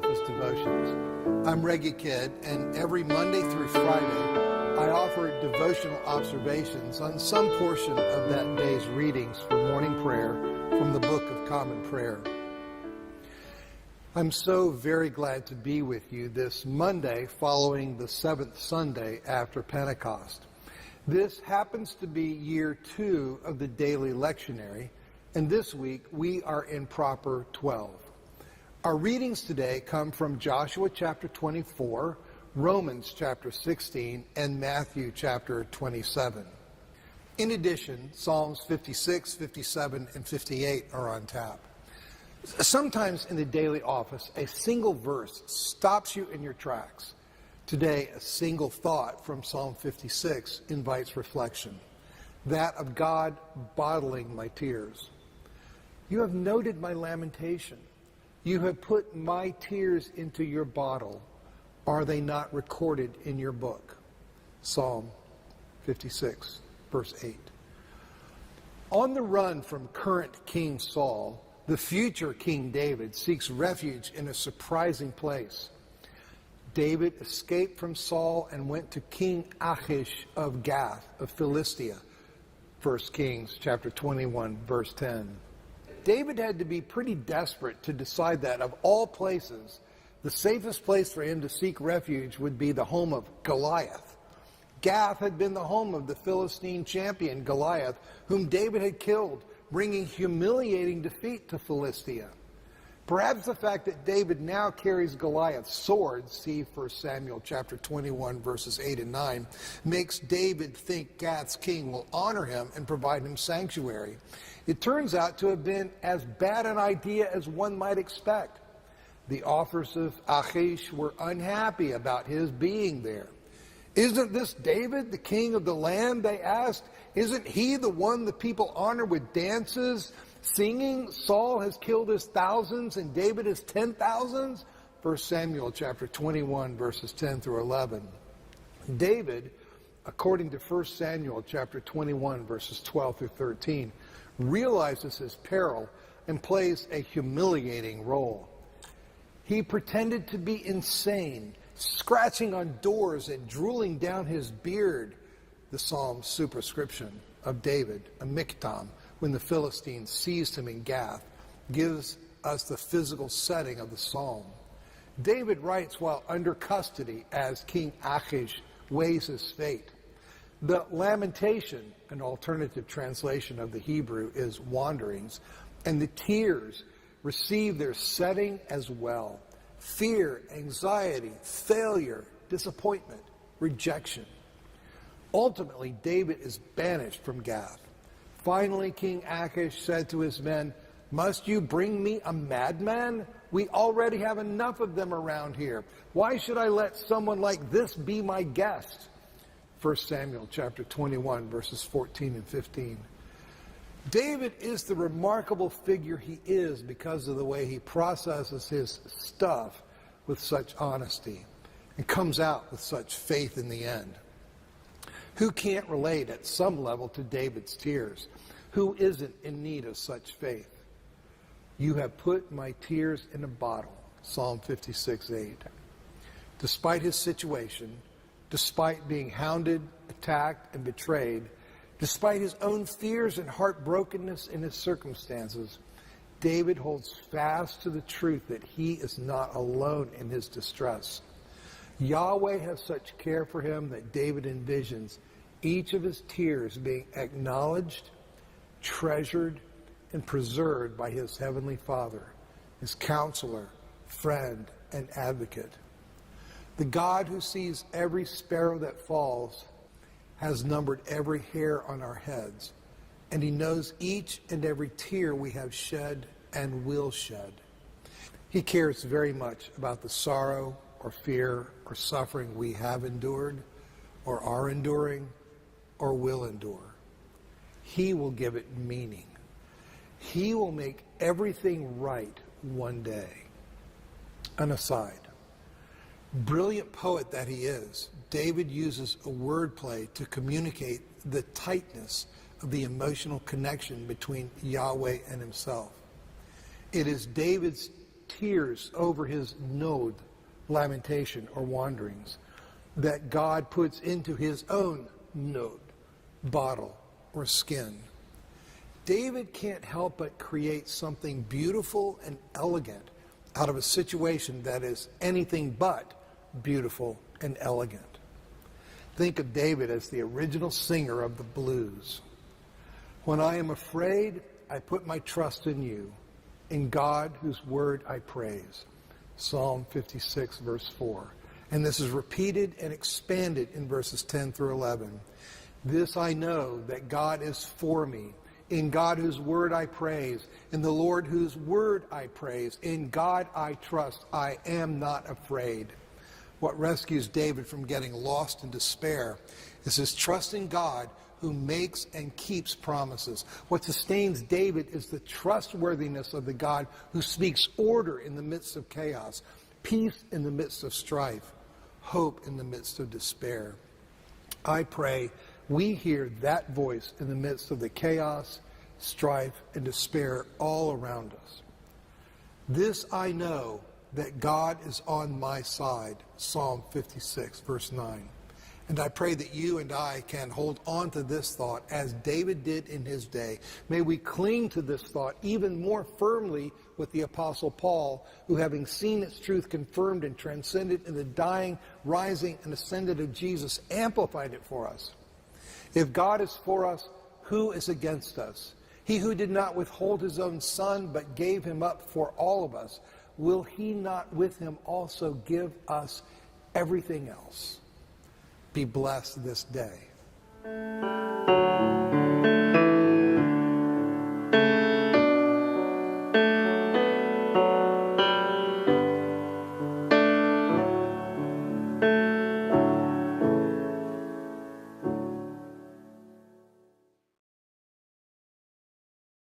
Office Devotions. I'm Reggie Kidd, and every Monday through Friday, I offer devotional observations on some portion of that day's readings for morning prayer from the Book of Common Prayer. I'm so very glad to be with you this Monday following the seventh Sunday after Pentecost. This happens to be year 2 of the daily lectionary, and this week we are in Proper 12. Our readings today come from Joshua chapter 24, Romans chapter 16, and Matthew chapter 27. In addition, Psalms 56, 57, and 58 are on tap. Sometimes in the daily office, a single verse stops you in your tracks. Today, a single thought from Psalm 56 invites reflection, that of God bottling my tears. You have noted my lamentation. You have put my tears into your bottle. Are they not recorded in your book? Psalm 56, verse 8. On the run from current King Saul, the future King David seeks refuge in a surprising place. David escaped from Saul and went to King Achish of Gath of Philistia. 1 Kings chapter 21, verse 10. David had to be pretty desperate to decide that, of all places, the safest place for him to seek refuge would be the home of Goliath. Gath had been the home of the Philistine champion Goliath, whom David had killed, bringing humiliating defeat to Philistia. Perhaps the fact that David now carries Goliath's sword, see 1 Samuel chapter 21, verses 8 and 9, makes David think Gath's king will honor him and provide him sanctuary. It turns out to have been as bad an idea as one might expect. The officers of Achish were unhappy about his being there. Isn't this David, the king of the land, they asked? Isn't he the one the people honor with dances, singing? Saul has killed his thousands and David his 10,000s? 1 Samuel chapter 21, verses 10 through 11. David, according to 1 Samuel chapter 21, verses 12 through 13, realizes his peril and plays a humiliating role. He pretended to be insane, scratching on doors and drooling down his beard, the psalm's superscription of David, a miktam, when the Philistines seized him in Gath, gives us the physical setting of the psalm. David writes while under custody as King Achish weighs his fate. The lamentation, an alternative translation of the Hebrew, is wanderings, and the tears receive their setting as well. Fear, anxiety, failure, disappointment, rejection. Ultimately, David is banished from Gath. Finally, King Achish said to his men, "Must you bring me a madman? We already have enough of them around here. Why should I let someone like this be my guest?" 1 Samuel chapter 21, verses 14 and 15. David is the remarkable figure he is because of the way he processes his stuff with such honesty and comes out with such faith in the end. Who can't relate at some level to David's tears? Who isn't in need of such faith? You have put my tears in a bottle, Psalm 56:8. Despite his situation, despite being hounded, attacked, and betrayed, despite his own fears and heartbrokenness in his circumstances, David holds fast to the truth that he is not alone in his distress. Yahweh has such care for him that David envisions each of his tears being acknowledged, treasured, and preserved by his heavenly Father, his counselor, friend, and advocate. The God who sees every sparrow that falls has numbered every hair on our heads, and he knows each and every tear we have shed and will shed. He cares very much about the sorrow or fear or suffering we have endured or are enduring or will endure. He will give it meaning. He will make everything right one day. An aside. Brilliant poet that he is, David uses a wordplay to communicate the tightness of the emotional connection between Yahweh and himself. It is David's tears over his node, lamentation or wanderings, that God puts into his own node, bottle or skin. David can't help but create something beautiful and elegant out of a situation that is anything but beautiful and elegant. Think of David as the original singer of the blues. When I am afraid, I put my trust in you, in God whose word I praise. Psalm 56, verse 4. And this is repeated and expanded in verses 10 through 11. This I know, that God is for me. In God whose word I praise. In the Lord whose word I praise. In God I trust. I am not afraid. What rescues David from getting lost in despair is his trust in God, who makes and keeps promises. What sustains David is the trustworthiness of the God who speaks order in the midst of chaos, peace in the midst of strife, hope in the midst of despair. I pray we hear that voice in the midst of the chaos, strife, and despair all around us. This I know, that God is on my side. Psalm 56, verse 9. And I pray that you and I can hold on to this thought as David did in his day. May we cling to this thought even more firmly with the Apostle Paul, who, having seen its truth confirmed and transcended in the dying, rising, and ascended of Jesus, amplified it for us. If God is for us, who is against us? He who did not withhold his own Son, but gave him up for all of us, will he not with him also give us everything else? Be blessed this day.